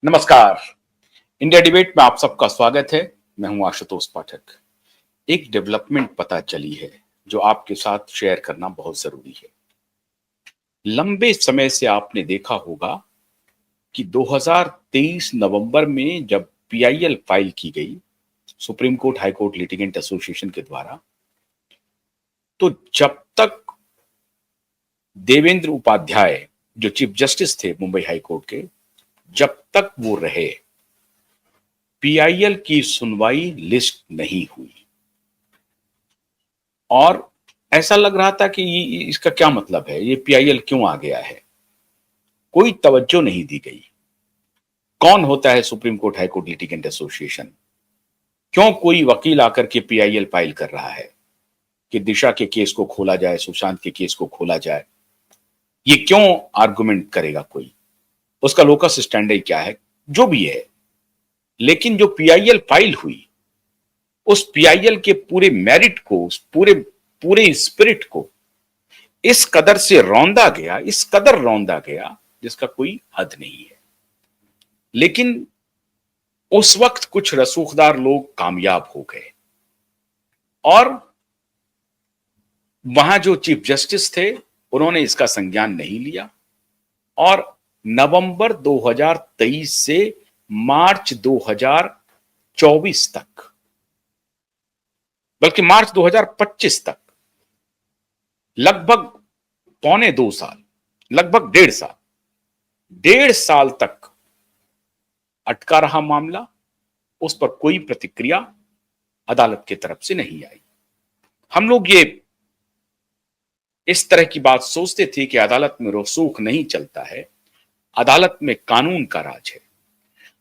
नमस्कार। India debate में आप सबका स्वागत है। मैं हूं आशुतोष पाठक। एक डेवलपमेंट पता चली है जो आपके साथ शेयर करना बहुत जरूरी है। लंबे समय से आपने देखा होगा कि 2023 नवंबर में जब पीआईएल फाइल की गई supreme court high court litigant association के द्वारा, तो जब तक देवेंद्र उपाध्याय जो चीफ जस्टिस थे मुंबई हाई कोर्ट के, जब तक वो रहे, पीआईएल की सुनवाई लिस्ट नहीं हुई। और ऐसा लग रहा था कि इसका क्या मतलब है, ये पीआईएल क्यों आ गया है। कोई तवज्जो नहीं दी गई। कौन होता है supreme court high court litigant association? क्यों कोई वकील आकर के पीआईएल फाइल कर रहा है कि दिशा के केस को खोला जाए, सुशांत के केस को खोला जाए? ये क्यों आर्गुमेंट करेगा कोई? उसका लोकस स्टैंडर्ड क्या है? जो भी है, लेकिन जो पीआईएल फाइल हुई, उस पीआईएल के पूरे मेरिट को, उस पूरे स्पिरिट को इस कदर से रौंदा गया, इस कदर रौंदा गया जिसका कोई हद नहीं है। लेकिन उस वक्त कुछ रसूखदार लोग कामयाब हो गए और वहां जो चीफ जस्टिस थे उन्होंने इसका संज्ञान नहीं लिया और नवंबर 2023 से मार्च 2024 तक, बल्कि मार्च 2025 तक, लगभग पौने 2 साल, लगभग 1.5 साल तक अटका रहा मामला। उस पर कोई प्रतिक्रिया अदालत की तरफ से नहीं आई। हम लोग ये इस तरह की बात सोचते थे कि अदालत में रसूख नहीं चलता है, अदालत में कानून का राज है।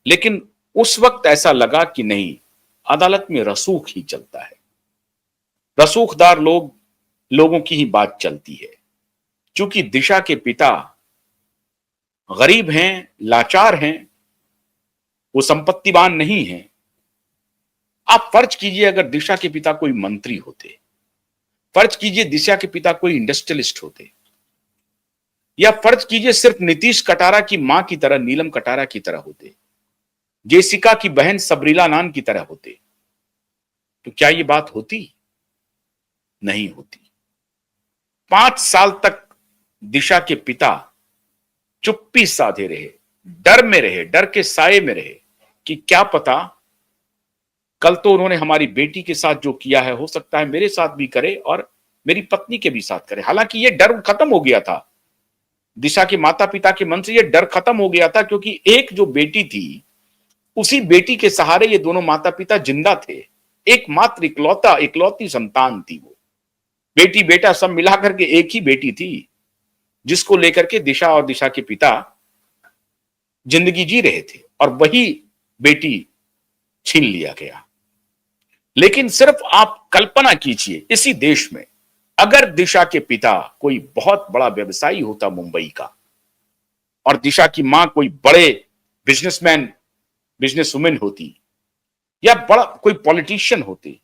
लेकिन उस वक्त ऐसा लगा कि नहीं, अदालत में रसूख ही चलता है। रसूखदार लोगों की ही बात चलती है। क्योंकि दिशा के पिता गरीब हैं, लाचार हैं, वो संपत्तिवान नहीं हैं। आप फर्ज कीजिए अगर दिशा के पिता कोई मंत्री होते, फर्ज कीजिए दिशा के पिता कोई इंडस्ट्रियलिस्ट होते, या फर्ज कीजिए सिर्फ नीतीश कटारा की मां की तरह, नीलम कटारा की तरह होते, जेसिका की बहन सबरीला नान की तरह होते, तो क्या ये बात होती? नहीं होती। 5 साल तक दिशा के पिता चुप्पी साधे रहे, डर में रहे, डर के साए में रहे कि क्या पता कल तो उन्होंने हमारी बेटी के साथ जो किया है हो सकता है मेरे साथ भी करे और मेरी पत्नी के भी साथ करे। हालांकि ये डर खत्म हो गया था, दिशा के माता पिता के मन से ये डर खत्म हो गया था, क्योंकि एक जो बेटी थी, उसी बेटी के सहारे ये दोनों माता पिता जिंदा थे। एकमात्र इकलौती संतान थी वो। बेटी बेटा सब मिलाकर के एक ही बेटी थी, जिसको लेकर के दिशा और दिशा के पिता जिंदगी जी रहे थे, और वही बेटी छीन लिया गया। लेकिन सिर्फ आप कल्पना कीजिए, इसी देश में अगर दिशा के पिता कोई बहुत बड़ा व्यवसायी होता मुंबई का, और दिशा की मां कोई बड़े बिजनेसमैन, बिजनेसवुमेन होती, या बड़ा कोई पॉलिटिशियन होती,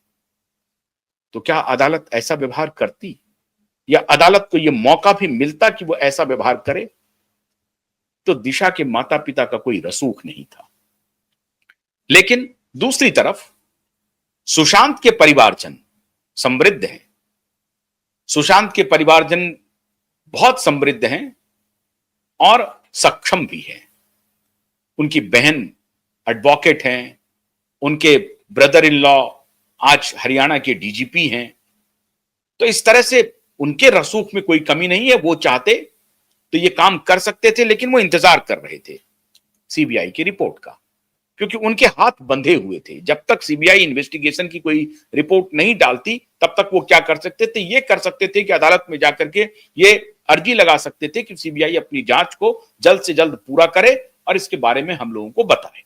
तो क्या अदालत ऐसा व्यवहार करती? या अदालत को यह मौका भी मिलता कि वो ऐसा व्यवहार करे? तो दिशा के माता पिता का कोई रसूख नहीं था। लेकिन दूसरी तरफ सुशांत के परिवारजन समृद्ध हैं। सुशांत के परिवारजन बहुत समृद्ध हैं और सक्षम भी हैं। उनकी बहन एडवोकेट हैं, उनके ब्रदर इन लॉ आज हरियाणा के डीजीपी हैं। तो इस तरह से उनके रसूख में कोई कमी नहीं है। वो चाहते तो ये काम कर सकते थे, लेकिन वो इंतजार कर रहे थे सीबीआई की रिपोर्ट का, क्योंकि उनके हाथ बंधे हुए थे। जब तक सीबीआई इन्वेस्टिगेशन की कोई रिपोर्ट नहीं डालती, तब तक वो क्या कर सकते थे? ये कर सकते थे कि अदालत में जाकर के ये अर्जी लगा सकते थे कि सीबीआई अपनी जांच को जल्द से जल्द पूरा करे और इसके बारे में हम लोगों को बताए।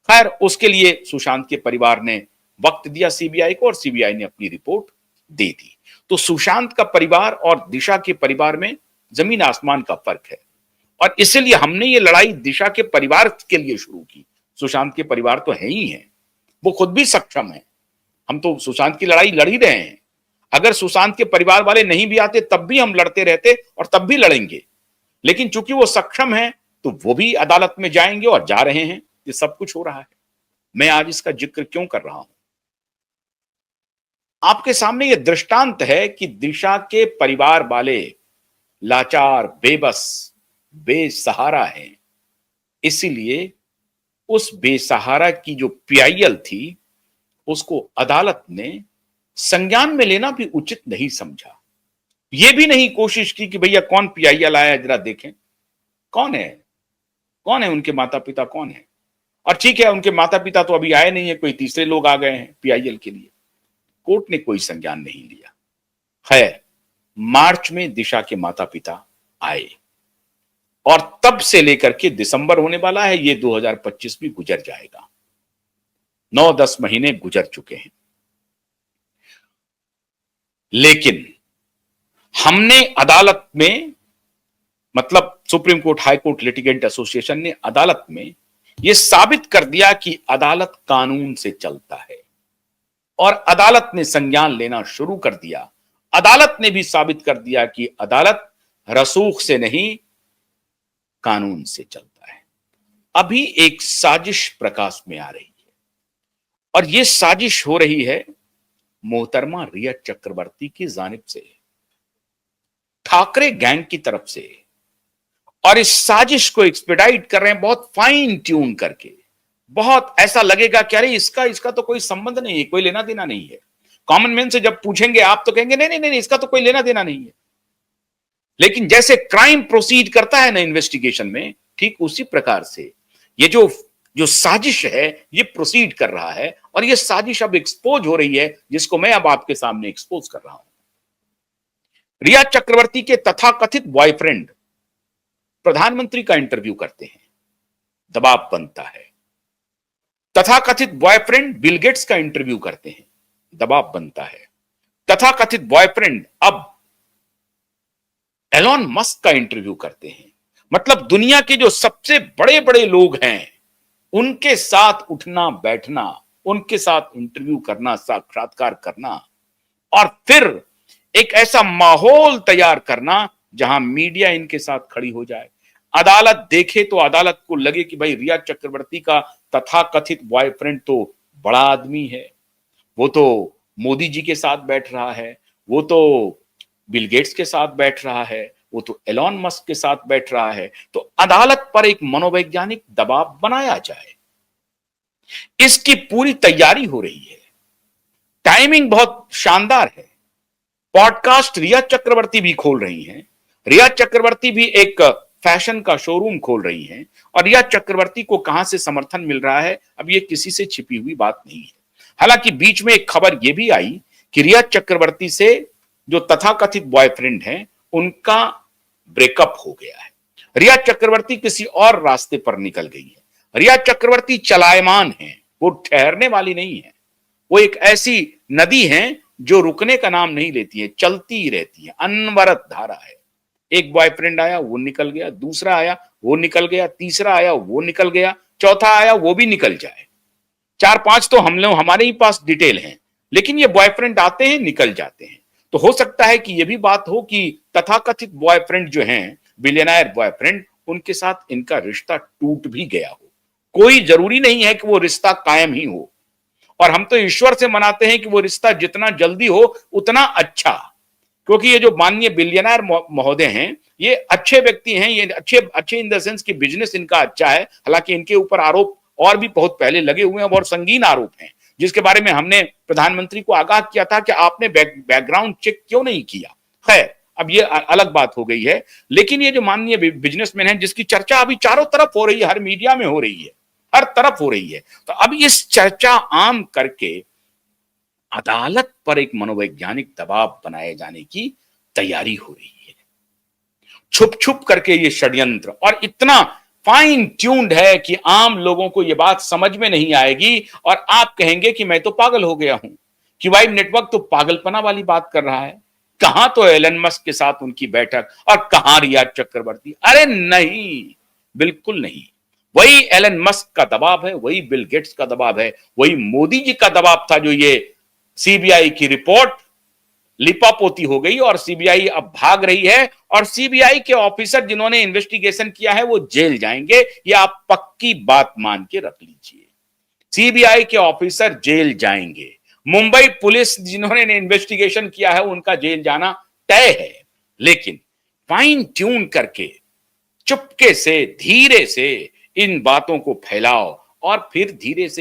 खैर, उसके लिए सुशांत के परिवार ने वक्त दिया सीबीआई को, और सीबीआई ने अपनी रिपोर्ट दे दी। तो सुशांत का परिवार और दिशा के परिवार में जमीन आसमान का फर्क है, और इसीलिए हमने ये लड़ाई दिशा के परिवार के लिए शुरू की। सुशांत के परिवार तो है ही है, वो खुद भी सक्षम है। हम तो सुशांत की लड़ाई लड़ ही रहे हैं। अगर सुशांत के परिवार वाले नहीं भी आते तब भी हम लड़ते रहते और तब भी लड़ेंगे। लेकिन चूंकि वो सक्षम है, तो वो भी अदालत में जाएंगे और जा रहे हैं। ये सब कुछ हो रहा है। मैं आज इसका जिक्र क्यों कर रहा हूं? आपके सामने ये दृष्टांत है कि दिशा के परिवार वाले लाचार, बेबस, बेसहारा हैं। इसीलिए उस बेसहारा की जो पीआईएल थी, उसको अदालत ने संज्ञान में लेना भी उचित नहीं समझा। यह भी नहीं कोशिश की कि भैया कौन पीआईएल आया जरा देखें, कौन है, कौन है उनके माता पिता कौन है। और ठीक है, उनके माता पिता तो अभी आए नहीं है, कोई तीसरे लोग आ गए हैं पीआईएल के लिए। कोर्ट ने कोई संज्ञान नहीं लिया है। मार्च में दिशा के माता पिता आए और तब से लेकर के दिसंबर होने वाला है, ये 2025 भी गुजर जाएगा। 9-10 महीने गुजर चुके हैं। लेकिन हमने अदालत में, मतलब supreme court, high court litigant association ने अदालत में यह साबित कर दिया कि अदालत कानून से चलता है और अदालत ने संज्ञान लेना शुरू कर दिया। अदालत ने भी साबित कर दिया कि अदालत रसूख से नहीं, कानून से चलता है। अभी एक साजिश प्रकाश में आ रही है और यह साजिश हो रही है मोहतरमा रिया चक्रवर्ती की जानिब से, ठाकरे गैंग की तरफ से। और इस साजिश को एक्सपेडाइट कर रहे हैं बहुत फाइन ट्यून करके। बहुत ऐसा लगेगा कि अरे इसका तो कोई संबंध नहीं है, कोई लेना देना नहीं है। कॉमन मैन से जब पूछेंगे आप तो कहेंगे नहीं नहीं नहीं, इसका तो कोई लेना देना नहीं है। लेकिन जैसे क्राइम प्रोसीड करता है ना इन्वेस्टिगेशन में, ठीक उसी प्रकार से ये जो साजिश है ये प्रोसीड कर रहा है और ये साजिश अब एक्सपोज हो रही है, जिसको मैं अब आपके सामने एक्सपोज कर रहा हूं। रिया चक्रवर्ती के तथाकथित बॉयफ्रेंड प्रधानमंत्री का इंटरव्यू करते हैं, दबाव बनता है। तथाकथित बॉयफ्रेंड बिल गेट्स का इंटरव्यू करते हैं, दबाव बनता है। तथाकथित बॉयफ्रेंड अब एलॉन मस्क का इंटरव्यू करते हैं। मतलब दुनिया के जो सबसे बड़े बड़े लोग हैं उनके साथ उठना बैठना, उनके साथ इंटरव्यू करना, साक्षात्कार करना और फिर एक ऐसा माहौल तैयार करना जहां मीडिया इनके साथ खड़ी हो जाए। अदालत देखे तो अदालत को लगे कि भाई रिया चक्रवर्ती का तथाकथित बॉयफ्रेंड तो बड़ा आदमी है, वो तो मोदी जी के साथ बैठ रहा है, वो तो बिल गेट्स के साथ बैठ रहा है, वो तो एलॉन मस्क के साथ बैठ रहा है। तो अदालत पर एक मनोवैज्ञानिक दबाव बनाया जाए, इसकी पूरी तैयारी हो रही है। टाइमिंग बहुत शानदार है। पॉडकास्ट रिया चक्रवर्ती भी खोल रही हैं। रिया चक्रवर्ती भी एक फैशन का शोरूम खोल रही हैं और रिया चक्रवर्ती को कहां से समर्थन मिल रहा है, अब ये किसी से छिपी हुई बात नहीं है। हालांकि बीच में एक खबर यह भी आई कि रिया चक्रवर्ती से जो तथाकथित बॉयफ्रेंड हैं उनका ब्रेकअप हो गया है। रिया चक्रवर्ती किसी और रास्ते पर निकल गई है। रिया चक्रवर्ती चलायमान है, वो ठहरने वाली नहीं है। वो एक ऐसी नदी है जो रुकने का नाम नहीं लेती है, चलती ही रहती है, अनवरत धारा है। एक बॉयफ्रेंड आया, वो निकल गया, दूसरा आया, वो निकल गया, तीसरा आया, वो निकल गया, चौथा आया, वो भी निकल जाए। 4-5 तो हम लोग, हमारे ही पास डिटेल हैं, लेकिन ये बॉयफ्रेंड आते हैं, निकल जाते हैं। तो हो सकता है कि यह भी बात हो कि तथाकथित बॉयफ्रेंड जो हैं, बिलियनर बॉयफ्रेंड, उनके साथ इनका रिश्ता टूट भी गया हो। कोई जरूरी नहीं है कि वो रिश्ता कायम ही हो, और हम तो ईश्वर से मनाते हैं कि वो रिश्ता जितना जल्दी हो उतना अच्छा, क्योंकि ये जो माननीय बिलियनर महोदय हैं ये अच्छे व्यक्ति हैं। ये अच्छे इन द सेंस कि बिजनेस इनका अच्छा है। हालांकि इनके ऊपर आरोप और भी बहुत पहले लगे हुए हैं, बहुत संगीन आरोप हैं, जिसके बारे में हमने प्रधानमंत्री को आगाह किया था कि आपने बैकग्राउंड चेक क्यों नहीं किया। खैर, अब ये अलग बात हो गई है। लेकिन ये जो माननीय बिजनेसमैन है, जिसकी चर्चा अभी चारों तरफ हो रही है, हर मीडिया में हो रही है, हर तरफ हो रही है, तो अब इस चर्चा आम करके अदालत पर एक मनोवैज्ञानिक दबाव बनाए जाने की तैयारी हो रही है। छुप छुप करके ये षड्यंत्र, और इतना फाइन ट्यून्ड है कि आम लोगों को यह बात समझ में नहीं आएगी और आप कहेंगे कि मैं तो पागल हो गया हूं, कि भाई नेटवर्क तो पागलपना वाली बात कर रहा है। कहां तो एलन मस्क के साथ उनकी बैठक और कहां रिया चक्रवर्ती। अरे नहीं, बिल्कुल नहीं। वही एलन मस्क का दबाव है, वही बिल गेट्स का दबाव है, वही मोदी जी का दबाव था जो ये सीबीआई की रिपोर्ट लिपापोती हो गई और सीबीआई अब भाग रही है, और सीबीआई के ऑफिसर जिन्होंने इन्वेस्टिगेशन किया है वो जेल जाएंगे, ये आप पक्की बात मान के रख लीजिए। सीबीआई के ऑफिसर जेल जाएंगे। मुंबई पुलिस जिन्होंने इन्वेस्टिगेशन किया है उनका जेल जाना तय है। लेकिन फाइन ट्यून करके, चुपके से, धीरे से इन बातों को फैलाओ और फिर धीरे से